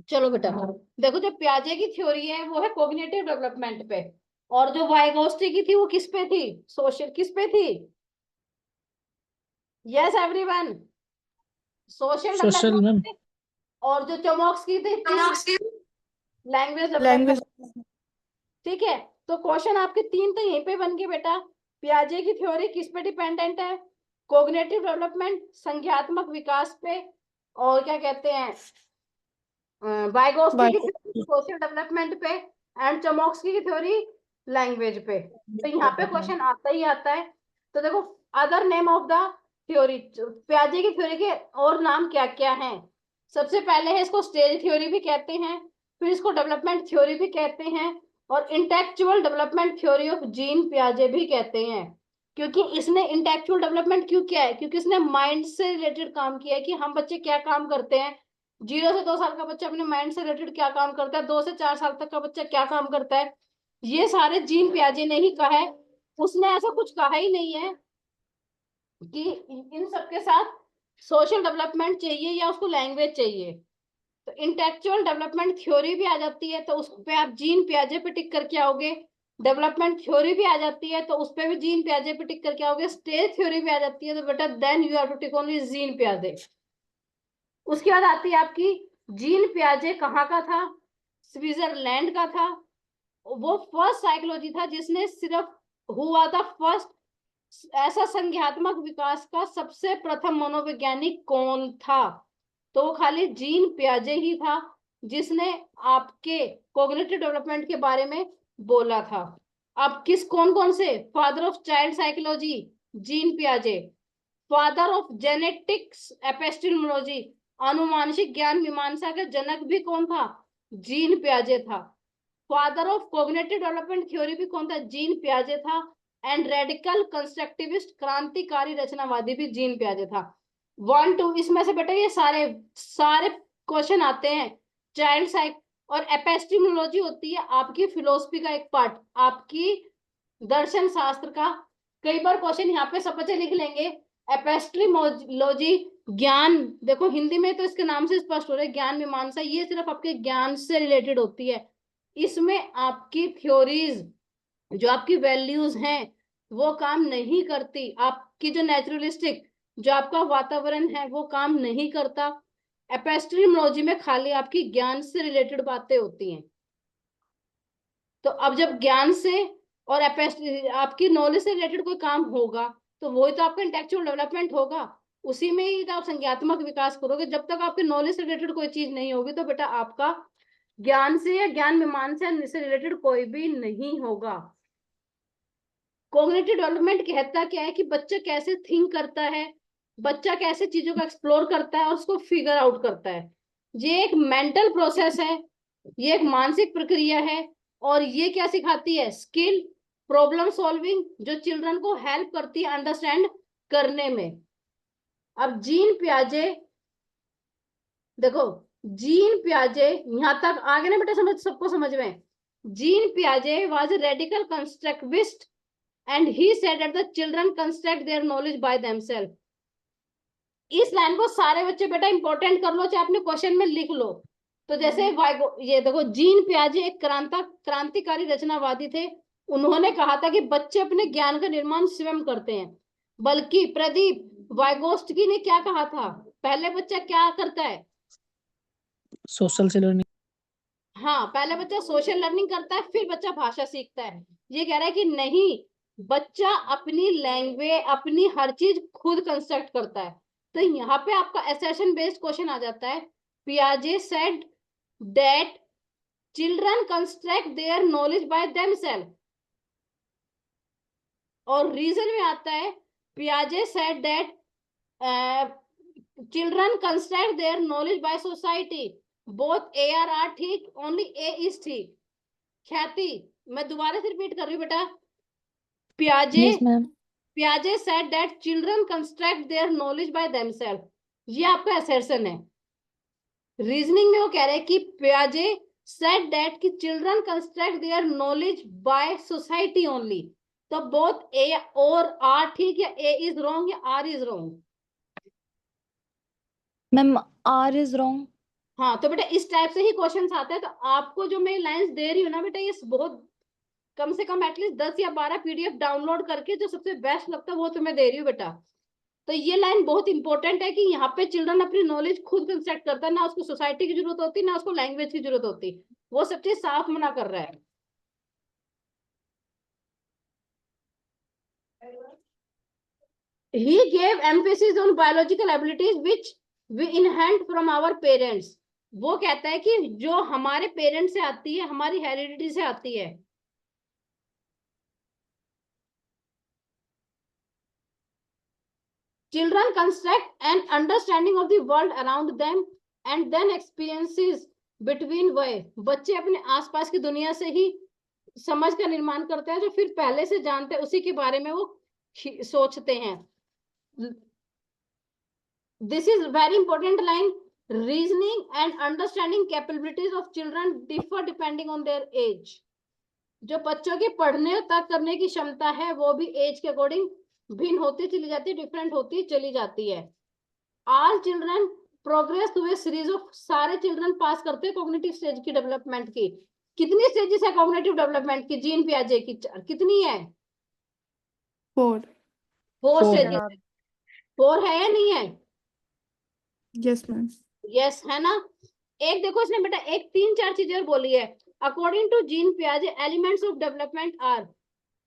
चलो बेटा, देखो जो पियाजे की थ्योरी है वो है कॉग्निटिव डेवलपमेंट पे, और जो वाइगोस्टी की थी वो किस पे थी? सोशल, किस पे थी? Yes everyone, social social development ma'am. पे। और जो चोमोक्स की थी लैंग्वेज लैंग्वेज। डेवलपमेंट। ठीक है, तो क्वेश्चन आपके तीन तो यहीं पे बन गए बेटा। पियाजे की थ्योरी किस पे डिपेंडेंट है? कॉग्निटिव डेवलपमेंट, संज्ञात्मक विकास पे, और क्या कहते हैं, वाइगोस्की की थ्योरी सोशल डेवलपमेंट पे, एंड चमोक्स्की की थ्योरी लैंग्वेज पे। तो यहाँ पे क्वेश्चन आता ही आता है। तो देखो, other name of the theory, पियाजे की थ्योरी के और नाम क्या क्या हैं? सबसे पहले है इसको स्टेज थ्योरी भी कहते हैं, फिर इसको डेवलपमेंट थ्योरी भी कहते हैं, और intellectual development theory of Jean पियाजे भी कहते हैं। क्योंकि इसने इंटेलेक्चुअल डेवलपमेंट क्यों किया है? क्योंकि इसने माइंड से रिलेटेड काम किया है कि हम बच्चे क्या काम करते हैं। 0 से 2 साल का बच्चा अपने माइंड से रिलेटेड क्या काम करता है, 2 से 4 साल तक का बच्चा क्या काम करता है, ये सारे जीन पियाजे ने ही कहा है। उसने ऐसा कुछ कहा ही नहीं है कि इन सबके साथ सोशल डेवलपमेंट चाहिए या उसको लैंग्वेज चाहिए। तो इंटेलेक्चुअल डेवलपमेंट थ्योरी भी आ जाती है तो उस पे आप जीन पियाजे पे टिक करके आओगे। डेवलपमेंट थ्योरी भी आ जाती है तो उस पे भी जीन पियाजे पे टिक करके आओगे। स्टेज थ्योरी भी आ जाती है तो बेटा then you have to tick only Jean पियाजे। उसके बाद आती है आपकी, जीन पियाजे कहाँ का था? स्विट्जरलैंड का था। वो फर्स्ट साइकोलॉजी था जिसने सिर्फ, हुआ था फर्स्ट ऐसा संज्ञात्मक विकास का सबसे प्रथम मनोवैज्ञानिक कौन था? तो वो खाली जीन पियाजे ही था जिसने आपके कॉग्निटिव डेवलपमेंट के बारे में बोला था। अब किस, कौन कौन से? Father of child psychology Jean पियाजे, फादर ऑफ जेनेटिक्स एपिस्टेमोलॉजी, आनुवांशिक ज्ञान मीमांसा के जनक भी कौन था? जीन पियाजे था। Father of cognitive development theory भी कौन था? जीन पियाजे था। एंड रेडिकल कंस्ट्रक्टिविस्ट क्रांतिकारी रचनावादी भी जीन पियाजे था। 1 2 इसमें से बेटा ये सारे सारे क्वेश्चन आते हैं चाइल्ड साइक। और एपिस्टेमोलॉजी होती है आपकी फिलोसफी का एक पार्ट, आपकी दर्शन शास्त्र का। कई बार क्वेश्चन यहाँ पे सब बच्चे लिख लेंगे एपिस्टेमोलॉजी, ज्ञान। देखो हिंदी में तो इसके नाम से स्पष्ट हो रहा है ज्ञान मीमांसा, ये सिर्फ आपके ज्ञान से रिलेटेड होती है। इसमें आपकी थ्योरीज, जो आपकी वैल्यूज हैं, वो काम नहीं करती। आपकी जो नेचुरलिस्टिक, जो आपका वातावरण है, वो काम नहीं करता। एपिस्टेमोलॉजी में खाली आपकी ज्ञान से रिलेटेड बातें होती हैं। तो अब जब ज्ञान से और आपकी नॉलेज से रिलेटेड कोई काम होगा तो वही तो आपका इंटेलेक्चुअल डेवलपमेंट होगा। उसी में ही तो आप संज्ञात्मक विकास करोगे। जब तक आपके नॉलेज से रिलेटेड कोई चीज नहीं होगी तो बेटा आपका ज्ञान से या ज्ञान मीमांसा से रिलेटेड कोई भी नहीं होगा। कॉग्निटिव डेवलपमेंट कहता क्या है कि बच्चा कैसे थिंक करता है, बच्चा कैसे चीजों को एक्सप्लोर करता है और उसको फिगर आउट करता है। ये एक मेंटल प्रोसेस है, ये एक मानसिक प्रक्रिया है। और ये क्या सिखाती है? स्किल, प्रॉब्लम सॉल्विंग, जो चिल्ड्रन को हेल्प करती है अंडरस्टैंड करने में। अब जीन पियाजे, देखो जीन पियाजे यहां तक आगे ना बेटा, समझ सबको समझ में। जीन पियाजे was a radical constructivist and he said that the children construct their knowledge by themselves। इस लाइन को सारे बच्चे बेटा इंपॉर्टेंट कर लो, चाहे अपने क्वेश्चन में लिख लो। तो जैसे ये देखो, जीन पियाजे एक क्रांतिकारी रचनावादी थे। उन्होंने कहा था कि बच्चे अपने ज्ञान का निर्माण स्वयं करते हैं। बल्कि प्रदीप वाइगोस्टकी ने क्या कहा था? पहले बच्चा क्या करता है? सोशल से लर्निंग। हाँ, पहले बच्चा सोशल लर्निंग करता है फिर बच्चा भाषा सीखता है। ये कह रहा है कि नहीं, बच्चा अपनी लैंग्वेज, अपनी हर चीज खुद कंस्ट्रक्ट करता है। तो यहाँ पे आपका असर्शन बेस्ड क्वेश्चन आ जाता है। पियाजे said that children construct their knowledge by themselves. और रीजन में आता है पियाजे said that children construct their knowledge by society. Both A are ठीक, ओनली ए इज ठीक। ख्याति, मैं दोबारा से रिपीट कर रही हूँ बेटा। पियाजे यस मैम। पियाजे said that children construct their knowledge by themselves. ये आपका असर्शन है। रीजनिंग में वो कह रहे हैं कि पियाजे सेड दैट कि children construct their knowledge by society only. तो बोथ ए और आर ठीक, या ए इज रॉन्ग या R is wrong? Ma'am R is wrong. हाँ, तो बेटा इस टाइप से ही क्वेश्चंस आते हैं। तो आपको जो मैं लाइंस दे रही हूँ ना बेटा, ये बहुत कम से कम एटलीस्ट 10 या 12 पीडीएफ डाउनलोड करके जो सबसे बेस्ट लगता है वो तुम्हें दे रही हूँ बेटा। तो ये लाइन बहुत इंपॉर्टेंट है कि यहाँ पे चिल्ड्रन अपनी नॉलेज खुद कंस्ट्रक्ट करता है, ना उसको सोसाइटी की जरूरत होती, ना उसको लैंग्वेज की जरूरत होती। वो सब चीज साफ मना कर रहा है। He gave emphasis on biological abilities which we inherit from our parents. वो कहता है कि जो हमारे पेरेंट्स से आती है, हमारी हेरिडिटी से आती है। Children construct an understanding of the world around them and then experiences between way. बच्चे अपने आसपास की दुनिया से ही समझ का निर्माण करते हैं, जो फिर पहले से जानते हैं उसी के बारे में वो सोचते हैं। This is very important line. Reasoning and understanding capabilities of children differ depending on their age. जो बच्चों की पढ़ने तक करने की क्षमता है वो भी एज के अकॉर्डिंग भिन्न होती चली जाती है, डिफरेंट होती चली जाती है। All children प्रोग्रेस हुए सीरीज ऑफ, सारे चिल्ड्रन पास करते हैं कॉग्निटिव स्टेज की डेवलपमेंट की। कितनी स्टेजेस है कॉग्निटिव डेवलपमेंट की? जीन पियाजे की कितनी है? 4. 4 4 स्टेजेस है। 4 है या नहीं है? Yes, ma'am. यस है ना। एक देखो इसने बेटा एक 3-4 चीजें और बोली है। अकॉर्डिंग टू जीन पियाजे elements of development are.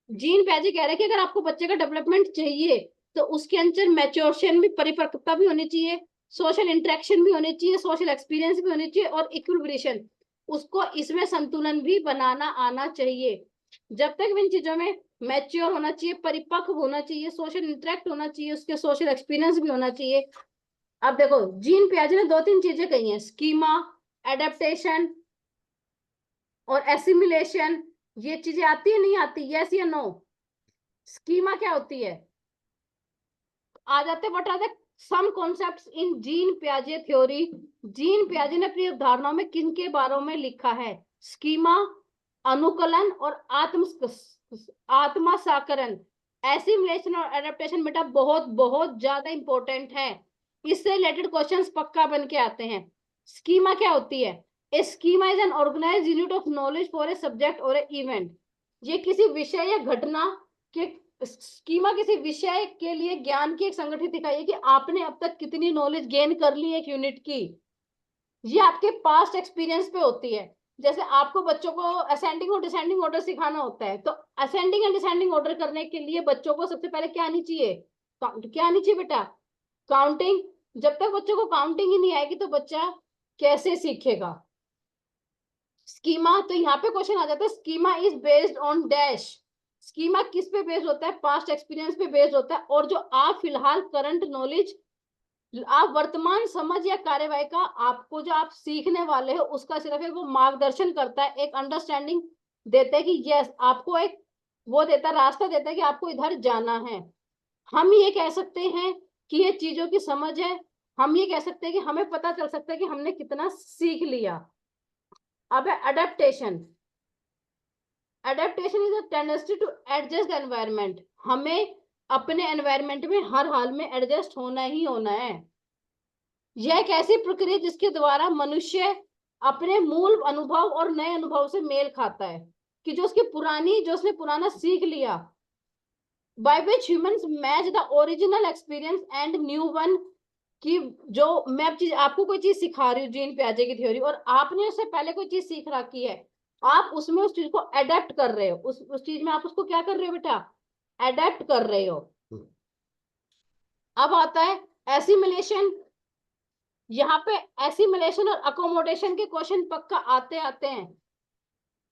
Jean पियाजे कह रहे हैं कि अगर आपको बच्चे का डेवलपमेंट चाहिए तो उसके अंदर मैच्योरेशन भी, परिपक्वता भी होनी चाहिए, सोशल इंटरेक्शन भी होनी चाहिए, सोशल एक्सपीरियंस भी होनी चाहिए और इक्विलिब्रेशन, उसको इसमें संतुलन भी बनाना आना चाहिए। जब तक इन चीजों में मैच्योर होना चाहिए, परिपक्व होना चाहिए, सोशल इंटरेक्ट होना चाहिए, उसके सोशल एक्सपीरियंस भी होना चाहिए। अब देखो जीन पियाजे ने 2-3 चीजें कही हैं, स्कीमा, एडेप्टेशन और एसिमिलेशन। ये चीजें आती है नहीं आती? यस या नो? स्कीमा क्या होती है? आ जाते what are the some concepts in Jean पियाजे थ्योरी। जीन पियाजे ने अपनी अवधारणाओं में किन के बारे में लिखा है? स्कीमा, अनुकलन और आत्मा साकरण। एसिमिलेशन और एडेप्टेशन बेटा बहुत बहुत ज्यादा इंपॉर्टेंट है, इससे रिलेटेड क्वेश्चंस पक्का बन के आते हैं। स्कीमा क्या होती है? A schema is an organised unit of knowledge for a subject or a event. ये किसी विषय या घटना के, स्कीमा किसी विषय के लिए ज्ञान की एक संगठित इकाई है कि आपने अब तक कितनी नॉलेज गेन कर ली एक यूनिट की। ये आपके पास्ट एक्सपीरियंस पे होती है। जैसे आपको बच्चों को असेंडिंग और डिसेंडिंग ऑर्डर सिखाना होता है, तो असेंडिंग एंड डिसेंडिंग ऑर्डर करने के लिए बच्चों को सबसे पहले क्या आनी चाहिए? क्या आनी चाहिए बेटा? काउंटिंग। जब तक बच्चों को काउंटिंग ही नहीं आएगी तो बच्चा कैसे सीखेगा? स्कीमा, तो यहाँ पे क्वेश्चन आ जाता है schema is based on dash. Schema किस पे बेस्ड होता है? पास्ट एक्सपीरियंस पे बेस्ड होता है। और जो आप फिलहाल करंट नॉलेज, आप वर्तमान समझ या कार्यवाही का, आपको जो आप सीखने वाले हो उसका सिर्फ एक वो मार्गदर्शन करता है, एक अंडरस्टैंडिंग देता है कि यस, आपको एक वो देता है, रास्ता देता है कि आपको इधर जाना है। हम ये कह सकते हैं कि ये चीजों की समझ है, हम ये कह सकते हैं कि हमें पता चल सकता है कि हमने कितना सीख लिया। अब है adaptation. Adaptation is a tendency to adjust environment. हमें अपने एनवायरनमेंट में हर हाल में एडजस्ट होना ही होना है। यह एक ऐसी प्रक्रिया जिसके द्वारा मनुष्य अपने मूल अनुभव और नए अनुभव से मेल खाता है, कि जो उसने पुराना सीख लिया, by which humans match the original experience and new one. कि जो मैं अब आपको कोई चीज सिखा रही हूँ जीन पियाजे की थ्योरी, और आपने उससे पहले कोई चीज सीख रखी है, आप उसमें उस चीज को अडेप्ट कर रहे हो, उस चीज में आप उसको क्या कर रहे हो बेटा? अडेप्ट कर रहे हो। अब आता है एसिमिलेशन। यहाँ पे एसिमिलेशन और अकोमोडेशन के क्वेश्चन पक्का आते आते हैं।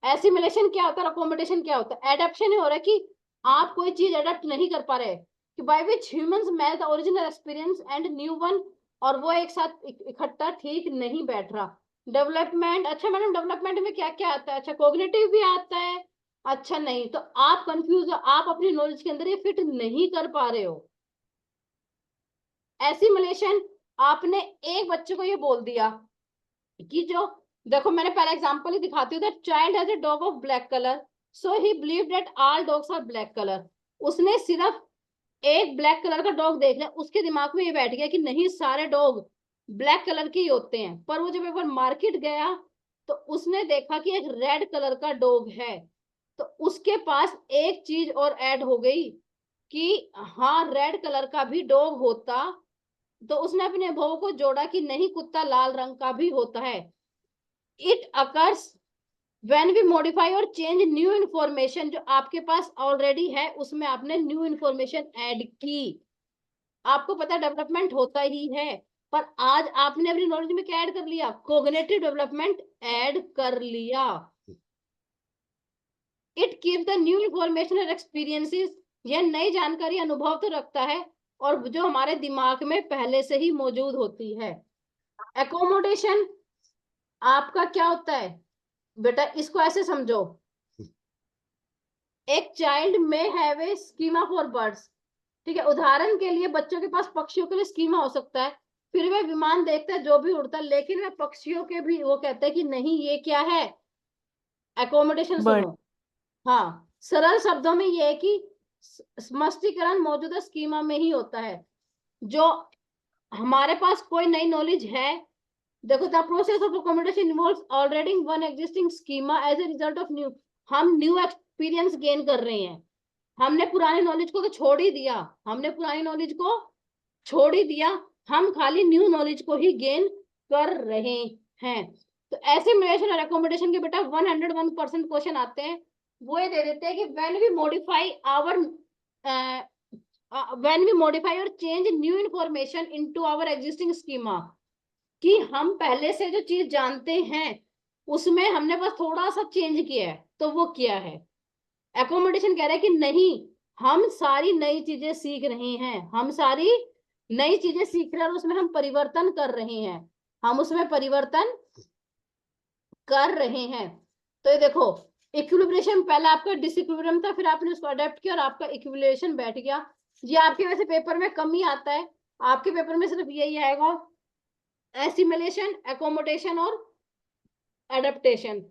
एसिमिलेशन क्या होता है, अकोमोडेशन क्या होता है? एडेप्शन हो रहा है कि आप कोई चीज अडेप्ट नहीं कर पा रहे, कि by which humans match the original experience and new one, और वो एक साथ इकट्ठा ठीक नहीं बैठ रहा। डेवलपमेंट, अच्छा मैडम डेवलपमेंट में क्या क्या आता है? अच्छा कोग्निटिव भी आता है। अच्छा नहीं, तो आप कंफ्यूज हो, आप अपनी नॉलेज के अंदर ये फिट नहीं कर पा रहे हो। एसिमिलेशन, आपने एक बच्चे को ये बोल दिया कि जो, देखो मैंने पहला एग्जांपल ही दिखाती हूँ, that child has a dog of black colour so he believe that all dogs are black colour. उसने सिर्फ एक ब्लैक कलर का डॉग देख लिया, उसके दिमाग में ये बैठ गया कि नहीं सारे डॉग ब्लैक कलर के ही होते हैं, पर वो जब एक बार मार्केट गया तो उसने देखा कि एक रेड कलर का डॉग है, तो उसके पास एक चीज और ऐड हो गई कि हाँ रेड कलर का भी डॉग होता, तो उसने अपने अनुभव को जोड़ा कि नहीं कुत्ता लाल रंग का भी होता है। It occurs when we modify और चेंज न्यू इंफॉर्मेशन, जो आपके पास ऑलरेडी है उसमें आपने न्यू इंफॉर्मेशन ऐड की। आपको पता डेवलपमेंट होता ही है, पर आज आपने अपनी नॉलेज में क्या ऐड कर लिया, कोग्निटिव डेवलपमेंट ऐड कर लिया। It keep the new information और एक्सपीरियंसेस, यह नई जानकारी अनुभव तो रखता है और जो हमारे दिमाग में पहले से ही मौजूद होती है। एकोमोडेशन आपका क्या होता है बेटा, इसको ऐसे समझो, एक चाइल्ड में have a schema for birds, ठीक है, उदाहरण के लिए बच्चों के पास पक्षियों के लिए स्कीमा हो सकता है, फिर वे विमान देखते हैं जो भी उड़ता है, लेकिन वे पक्षियों के भी वो कहते हैं कि नहीं ये क्या है, एकोमोडेशन। Bird. सुनो, हाँ सरल शब्दों में ये है कि स्पष्टीकरण मौजूदा स्कीमा में ही होता है। जो हमारे पास कोई नई नॉलेज है, देखो the process of accommodation involves already one existing schema as a result of new, हम न्यू एक्सपीरियंस गेन कर रहे हैं, हमने पुरानी नॉलेज को तो छोड़ ही दिया, हमने पुरानी नॉलेज को छोड़ ही दिया, हम खाली न्यू नॉलेज को ही गेन कर रहे हैं। तो ऐसे मिलेशन और एकोमोडेशन के बेटा 101% क्वेश्चन आते हैं, वो ये दे देते हैं कि when we modify our when we modify और change new information into our existing schema, कि हम पहले से जो चीज जानते हैं उसमें हमने बस थोड़ा सा चेंज किया है, तो वो क्या है। एकोमोडेशन कह रहा है कि नहीं, हम सारी नई चीजें सीख रहे हैं, हम सारी नई चीजें सीख रहे हैं और उसमें हम परिवर्तन कर रहे हैं, हम उसमें परिवर्तन कर रहे हैं। तो ये देखो इक्विलिब्रियम, पहले आपका डिसइक्विलिब्रियम था, फिर आपने उसको अडेप्ट किया और आपका इक्विलिब्रियम बैठ गया। ये आपके वैसे पेपर में कम ही आता है, आपके पेपर में सिर्फ यही आएगा, एसिमिलेशन, एकोमोडेशन और एडेप्टेशन,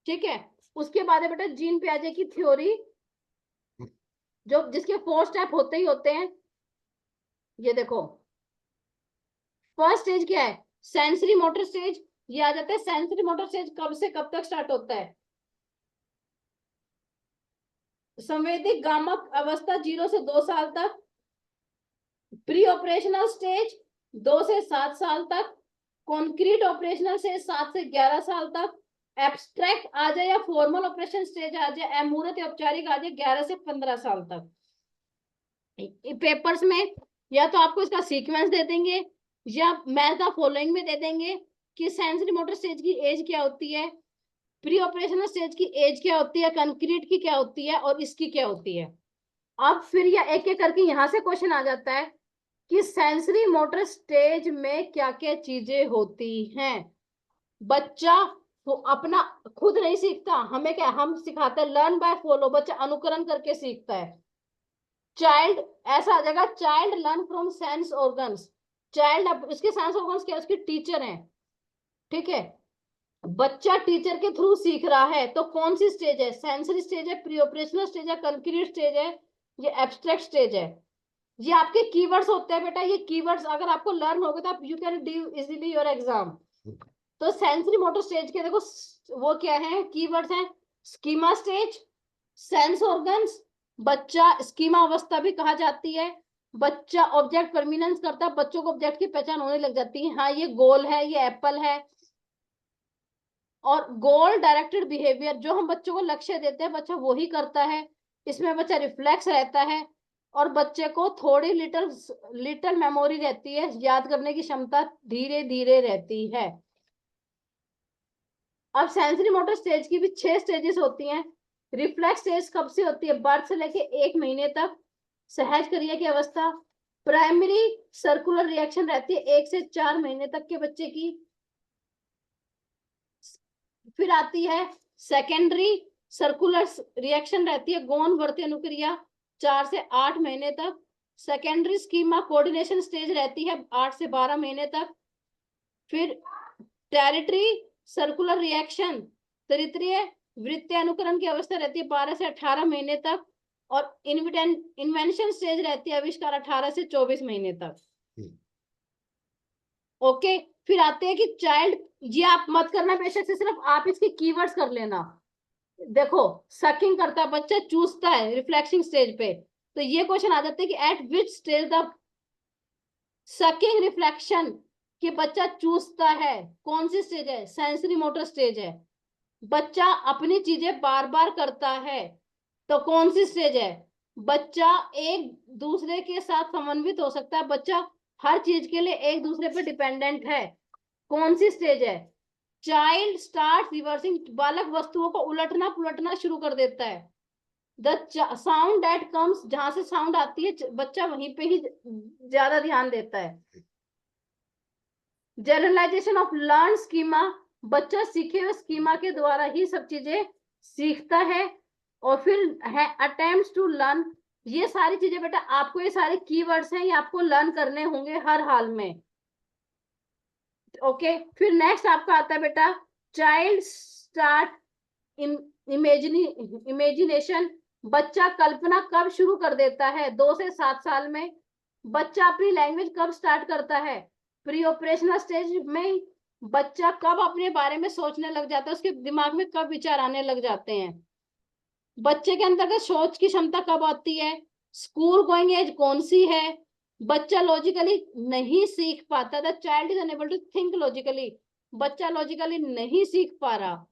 ठीक है। उसके बाद है बेटा जीन पियाजे की थ्योरी, जो जिसके 4 स्टेप होते ही होते हैं। ये देखो फर्स्ट स्टेज क्या है, सेंसरी मोटर स्टेज, ये आ जाता है। सेंसरी मोटर स्टेज कब से कब तक स्टार्ट होता है, संवेदिक गामक अवस्था 0 से 2 साल तक, प्री ऑपरेशनल स्टेज 2 से 7 साल तक, कॉन्क्रीट ऑपरेशनल स्टेज 7 से 11 साल तक, एब्स्ट्रैक्ट आ जाए या फॉर्मल ऑपरेशन स्टेज आ जाए, अमूर्त या औपचारिक आ जाए 11 से 15 साल तक। पेपर्स में या तो आपको इसका सीक्वेंस दे देंगे या मैथ द फॉलोइंग में दे देंगे कि सेंसरी मोटर स्टेज की एज क्या होती है, प्री ऑपरेशनल स्टेज की एज क्या होती है, कंक्रीट की क्या होती है और इसकी क्या होती है। अब फिर या एक एक करके यहां से क्वेश्चन आ जाता है कि सेंसरी मोटर स्टेज में क्या क्या चीजें होती हैं। बच्चा तो अपना खुद नहीं सीखता, हमें क्या, हम सिखाते हैं, लर्न बाय फॉलो, बच्चा अनुकरण करके सीखता है। चाइल्ड ऐसा आ जाएगा, child learn from sense organs, child इसके सेंस ऑर्गन्स क्या, उसके टीचर हैं, ठीक है। बच्चा टीचर के थ्रू सीख रहा है, तो कौन सी स्टेज है, सेंसरी स्टेज है, प्री ऑपरेशनल स्टेज है, कंक्रीट स्टेज है, ये एब्स्ट्रैक्ट स्टेज है। ये आपके कीवर्ड्स होते हैं बेटा, ये कीवर्ड्स अगर आपको लर्न हो गए तो आप you can do easily your exam. तो सेंसरी मोटर स्टेज के देखो वो क्या है, कीवर्ड्स हैं, स्कीमा स्टेज, सेंस ऑर्गन्स, बच्चा स्कीमा अवस्था भी कहा जाती है, बच्चा ऑब्जेक्ट परमिनेंस करता है, बच्चों को ऑब्जेक्ट की पहचान होने लग जाती है, हाँ ये गोल है, ये एप्पल है। और गोल डायरेक्टेड बिहेवियर, जो हम बच्चों को लक्ष्य देते हैं बच्चा वो ही करता है, इसमें बच्चा रिफ्लेक्स रहता है और बच्चे को थोड़ी लिटिल मेमोरी रहती है, याद करने की क्षमता धीरे धीरे रहती है। अब सेंसरी मोटर स्टेज की भी 6 स्टेजेस होती हैं। रिफ्लेक्स स्टेज कब से होती है, बर्थ से लेके 1 महीने तक, सहज क्रिया की अवस्था। प्राइमरी सर्कुलर रिएक्शन रहती है 1 से 4 महीने तक के बच्चे की। फिर आती है सेकेंडरी सर्कुलर रिएक्शन रहती है, गौण वर्ती अनुक्रिया 4 से 8 महीने तक। सेकेंडरी स्कीमा कोऑर्डिनेशन स्टेज रहती है 8 से 12 महीने तक। फिर टेरिटरी सर्कुलर रिएक्शन, तृतीय वृत्तीय अनुकरण की अवस्था रहती है 12 से 18 महीने तक। और इन्वेंशन स्टेज रहती है आविष्कार 18 से 24 महीने तक। ओके, फिर आते हैं कि चाइल्ड, ये आप मत करना बेशक से, सिर्फ आप इसके कीवर्ड्स कर लेना। देखो सकिंग करता है बच्चा, चूसता है रिफ्लेक्सिंग स्टेज पे, तो ये क्वेश्चन आ जाते हैं कि eight which stage the sucking reflection, कि बच्चा चूसता है, कौन सी स्टेज है, सेंसरी मोटर स्टेज है। बच्चा अपनी चीजें बार बार करता है, तो कौन सी स्टेज है, बच्चा एक दूसरे के साथ समन्वित हो सकता है, बच्चा हर चीज के लिए एक दूसरे पर डिपेंडेंट है, कौन सी स्टेज है, चाइल्ड स्टार्ट रिवर्सिंग, बालक वस्तुओं को उलटना पुलटना शुरू कर देता है, द साउंड दैट कम्स, जहां से साउंड आती है बच्चा वहीं पे ही ज्यादा ध्यान देता है, जनरलाइजेशन ऑफ लर्न स्कीमा, बच्चा सीखे हुए स्कीमा के द्वारा ही सब चीजें सीखता है, और फिर है अटेम्प्ट्स टू लर्न, ये सारी चीजें बेटा आपको, ये सारे कीवर्ड्स हैं, ये आपको लर्न करने होंगे हर हाल में। ओके, फिर नेक्स्ट आपका आता है बेटा चाइल्ड स्टार्ट इमेजिनेशन, बच्चा कल्पना कब शुरू कर देता है, 2 से 7 साल में। बच्चा अपनी लैंग्वेज कब स्टार्ट करता है, प्री ऑपरेशनल स्टेज में। बच्चा कब अपने बारे में सोचने लग जाता है, उसके दिमाग में कब विचार आने लग जाते हैं। बच्चे के अंतर्गत सोच की क्षमता कब आती है, स्कूल गोइंग एज कौन सी है, बच्चा लॉजिकली नहीं सीख पाता, the child is unable to think logically, बच्चा लॉजिकली नहीं सीख पा रहा।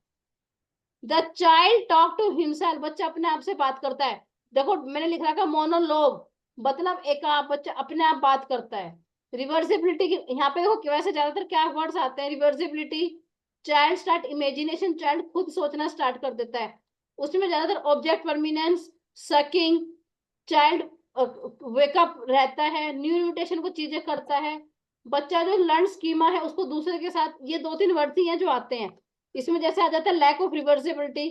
The child talk to himself, बच्चा अपने आप से बात करता है। देखो मैंने लिख रखा मोनोलॉग, मतलब एक आप, बच्चा अपने आप बात करता है। रिवर्सिबिलिटी की यहाँ पे देखो वैसे ज्यादातर क्या वर्ड्स आते हैं, reversibility, child start imagination, child खुद सोचना स्टार्ट कर देता है, उसमें ज्यादातर ऑब्जेक्ट परमिनेंस, सकिंग, चाइल्ड वेकअप रहता है, न्यू इन्विटेशन को चीजें करता है। बच्चा जो लर्न स्कीमा है उसको दूसरे के साथ, ये 2-3 वर्ड ही हैं जो आते हैं इसमें, जैसे आ जाता है लैक ऑफ रिवर्सिबिलिटी,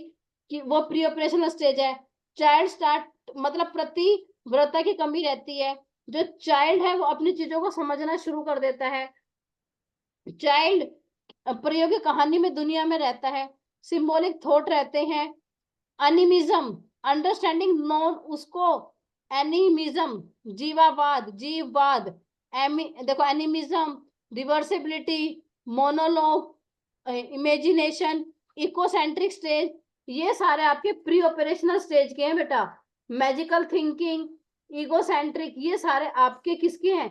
कि वो प्री ऑपरेशनल स्टेज है। चाइल्ड स्टार्ट मतलब प्रतिव्रता की कमी रहती है, जो चाइल्ड है वो अपनी चीजों को समझना शुरू कर देता है। चाइल्ड प्रयोग कहानी में दुनिया में रहता है, सिंबॉलिक थॉट रहते हैं। एनिमिज्म अंडरस्टैंडिंग नॉन, उसको एनिमिज्म जीवावाद, जीववाद, देखो animism, reversibility, monologue, imagination, egocentric stage, ये सारे आपके प्री ऑपरेशनल स्टेज के हैं बेटा। मैजिकल थिंकिंग, इगोसेंट्रिक, ये सारे आपके किसके हैं,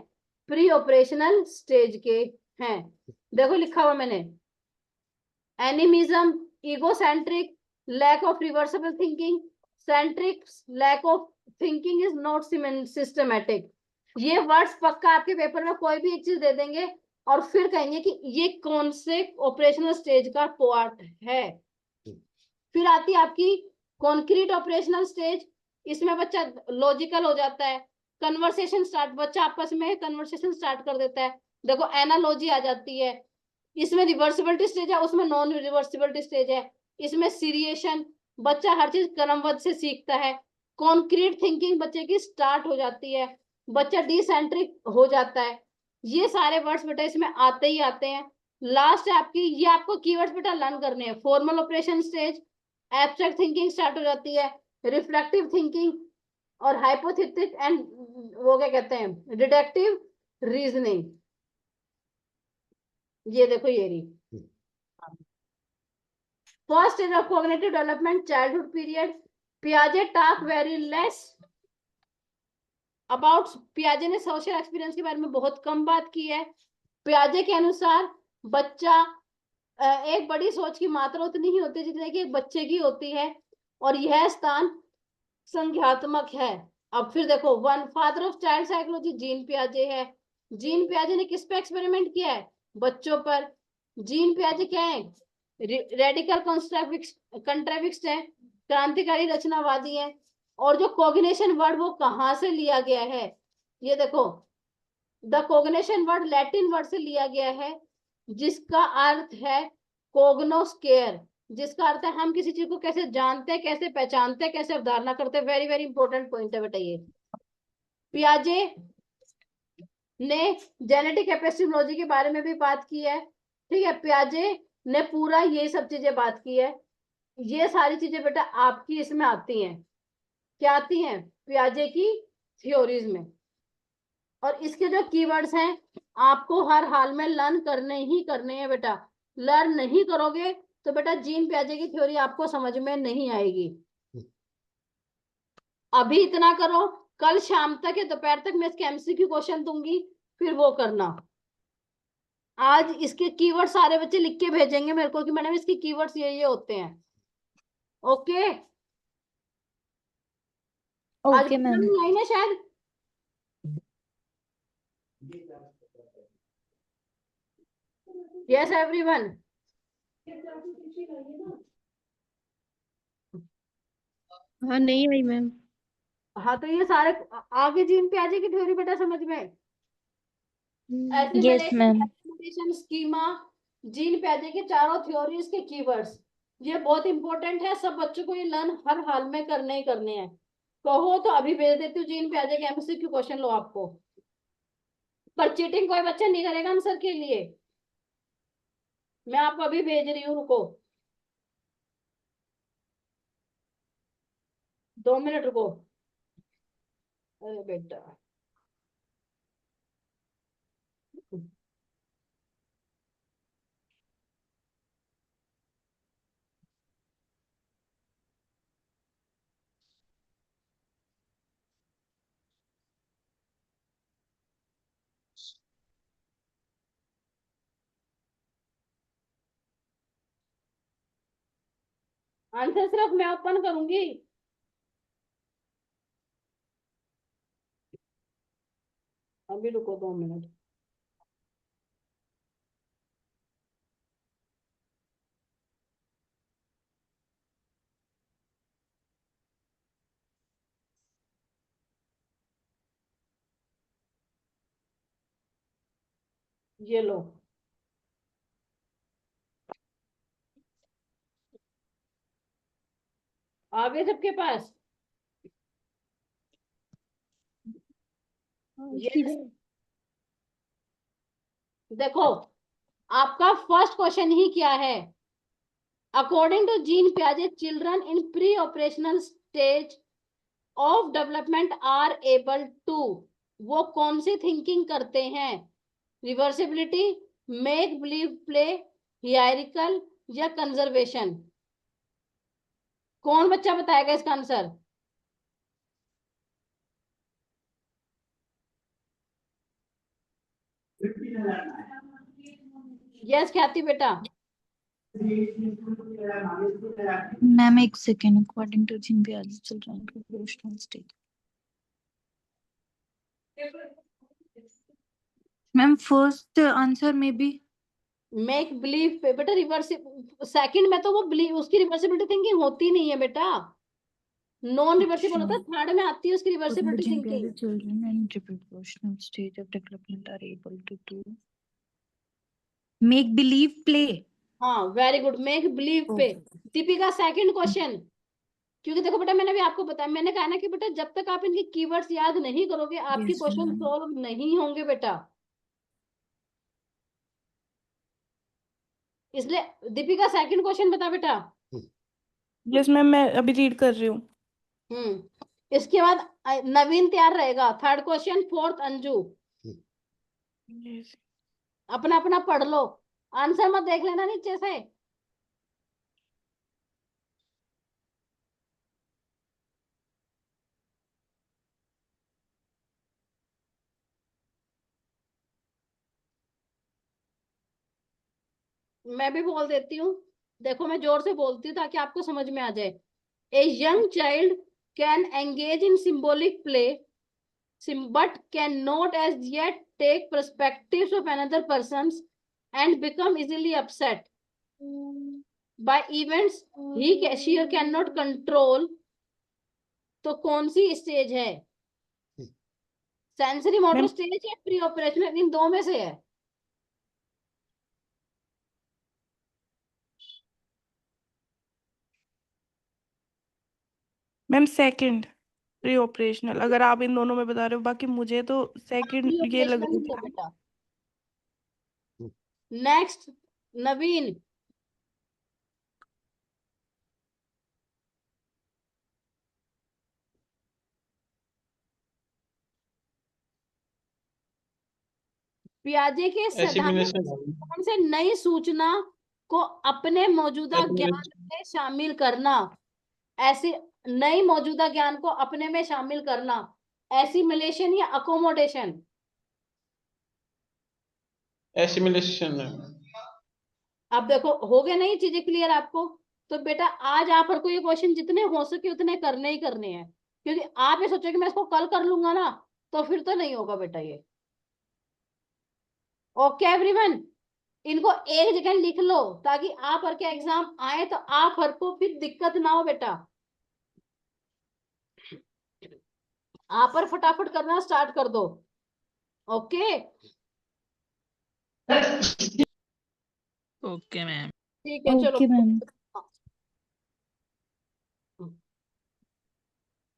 प्री ऑपरेशनल स्टेज के हैं। देखो लिखा हुआ मैंने, animism, egocentric, lack of reversible thinking, centric, lack of thinking is not systematic. ये वर्ड्स पक्का आपके पेपर में कोई भी एक चीज दे देंगे और फिर कहेंगे कि ये कौन से ऑपरेशनल स्टेज का पार्ट है। फिर आती है आपकी कॉन्क्रीट ऑपरेशनल स्टेज, इसमें बच्चा लॉजिकल हो जाता है, कन्वर्सेशन स्टार्ट, बच्चा आपस में कन्वर्सेशन स्टार्ट कर देता है। देखो एनालॉजी आ जाती है, इसमें रिवर्सिबिलिटी स्टेज है, उसमें नॉन रिवर्सिबिलिटी स्टेज है। इसमें सीरिएशन, बच्चा हर चीज क्रमबद्ध से सीखता है। कॉन्क्रीट थिंकिंग बच्चे की स्टार्ट हो जाती है, बच्चा डिसेंट्रिक हो जाता है। ये सारे वर्ड्स बेटा इसमें आते ही आते हैं। लास्ट है आपकी, ये आपको कीवर्ड्स बेटा लर्न करने हैं। Formal operation stage, abstract thinking start हो जाती है, रिफ्लेक्टिव थिंकिंग और हाइपोथेटिक एंड वो क्या कहते हैं डिडक्टिव रीजनिंग। ये देखो ये रही first stage of cognitive development, childhood period. पियाजे टॉक वेरी लेस अबाउट, पियाजे ने सोशल एक्सपीरियंस के बारे में बहुत कम बात की है। पियाजे के अनुसार बच्चा एक बड़ी सोच की मात्रा उतनी ही होती है जितनी कि एक बच्चे की होती है, और यह स्थान संज्ञात्मक है। अब फिर देखो, one father of child psychology Jean पियाजे है। जीन पियाजे ने किस पे एक्सपेरिमेंट किया है, बच्चों पर। जीन पियाजे क्या है, रेडिकल कंट्राविक्स है, क्रांतिकारी रचनावादी है। और जो कोग्निशन वर्ड वो कहां से लिया गया है, ये देखो, the cognition word Latin word से लिया गया है, जिसका अर्थ है कोग्नोस्केयर, जिसका अर्थ है हम किसी चीज को कैसे जानते हैं, कैसे पहचानते हैं, कैसे अवधारणा करते हैं। वेरी वेरी इंपॉर्टेंट पॉइंट है बेटा ये। पियाजे ने जेनेटिक एपिस्टेमोलॉजी के बारे में भी बात की है, ठीक है। पियाजे ने पूरा ये सब चीजें बात की है। ये सारी चीजें बेटा आपकी इसमें आती हैं, क्या आती हैं, पियाजे की थ्योरीज में। और इसके जो कीवर्ड्स हैं आपको हर हाल में लर्न करने ही करने हैं बेटा। लर्न नहीं करोगे तो बेटा जीन पियाजे की थ्योरी आपको समझ में नहीं आएगी। अभी इतना करो, कल शाम तक या दोपहर तक मैं इसके एमसीक्यू क्वेश्चन दूंगी, फिर वो करना। आज इसके कीवर्ड सारे बच्चे लिख के भेजेंगे मेरे को कि मैडम इसके कीवर्ड्स ये होते हैं। ओके। आज ओके मैम। नहीं आई ना शायद। Yes everyone. हाँ नहीं आई मैम। हाँ तो ये सारे आगे जीन पियाजे की थ्योरी बेटा समझ में। Yes ma'am. Assimilation schema, Jean पियाजे के चारों थ्योरीज के कीवर्ड्स, ये बहुत इंपॉर्टेंट है। सब बच्चों को ये लर्न हर हाल में करने ही करने हैं। कहो तो अभी भेज देती हूँ जीन पियाजे के एमसीक्यू क्वेश्चन, लो आपको। पर चीटिंग कोई बच्चा नहीं करेगा आंसर के लिए। मैं आपको अभी भेज रही हूँ, रुको 2 मिनट रुको। अरे बेटा आंसर सिर्फ मैं ओपन करूंगी। अभी रुको 2 मिनट। ये लो। आ गए सबके पास। ये देखो, आपका फर्स्ट क्वेश्चन ही क्या है। अकॉर्डिंग टू जीन पियाजे, children in pre operational stage of development are able to, वो कौन सी थिंकिंग करते हैं? Reversibility, make believe play, hierarchical या कंजर्वेशन? कौन बच्चा बताएगा इसका आंसर? यस ख्याति बेटा। मैम एक सेकेंड। अकॉर्डिंग टू जिन पियाजे चिल्ड्रन के professional stage. Ma'am first answer में बी। मेक बिलीव पे बेटा रिवर्स, सेकंड में तो वो बिलीव उसकी रिवर्सिबिलिटी थिंकिंग होती नहीं है बेटा, नॉन रिवर्सिबल होता है। थर्ड में आती है उसकी रिवर्सिबिलिटी जिन थिंकिंग। पियाजे children in professional stage of development are able to do make believe play. हाँ वेरी गुड, मेक बिलीव पे। दीपिका सेकंड क्वेश्चन, क्योंकि देखो बेटा मैंने भी आपको बताया, मैंने कहा ना कि बेटा जब तक आप इनके कीवर्ड्स याद नहीं करोगे आपके Yes, क्वेश्चन ma'am. सॉल्व नहीं होंगे बेटा। इसलिए दीपिका सेकंड क्वेश्चन बता बेटा। यस मैम, मैं अभी रीड कर रही हूँ। इसके बाद नवीन तैयार रहेगा। Third question, fourth Anju. Yes. अपना अपना पढ़ लो, आंसर मत देख लेना नीचे से। मैं भी बोल देती हूँ, देखो मैं जोर से बोलती हूँ ताकि आपको समझ में आ जाए। A young child can engage in symbolic play but cannot as yet take perspectives of another person's and become easily upset by events she or cannot control। तो कौन सी स्टेज है? सेंसरी मोटर मैम स्टेज या pre operational, इन दो में से है। Ma'am second pre operational, अगर आप इन दोनों में बता रहे हो, बाकी मुझे तो सेकंड प्री ये लग ऑपरेशनल रही ही है थी। बेटा। नेक्स्ट नवीन। पियाजे के सिद्धांत एसिमिलेशन कौन से नई सूचना को अपने मौजूदा ज्ञान में शामिल करना, ऐसी नई मौजूदा ज्ञान को अपने में शामिल करना, एसिमिलेशन या अकोमोडेशन? एसिमिलेशन। अब देखो हो गया नहीं चीजें क्लियर आपको? तो बेटा आज आप को ये क्वेश्चन जितने हो सके उतने करने ही करने हैं, क्योंकि आप ये सोचो कि मैं इसको कल कर लूंगा ना, तो फिर तो नहीं होगा बेटा ये। ओके एवरीवन, इनको एक जगह लिख लो ताकि आप के एग्जाम आए तो आप को फिर दिक्कत ना हो बेटा। आप फटाफट करना स्टार्ट कर दो। Okay okay ma'am. ठीक है, चलो ओके मैम।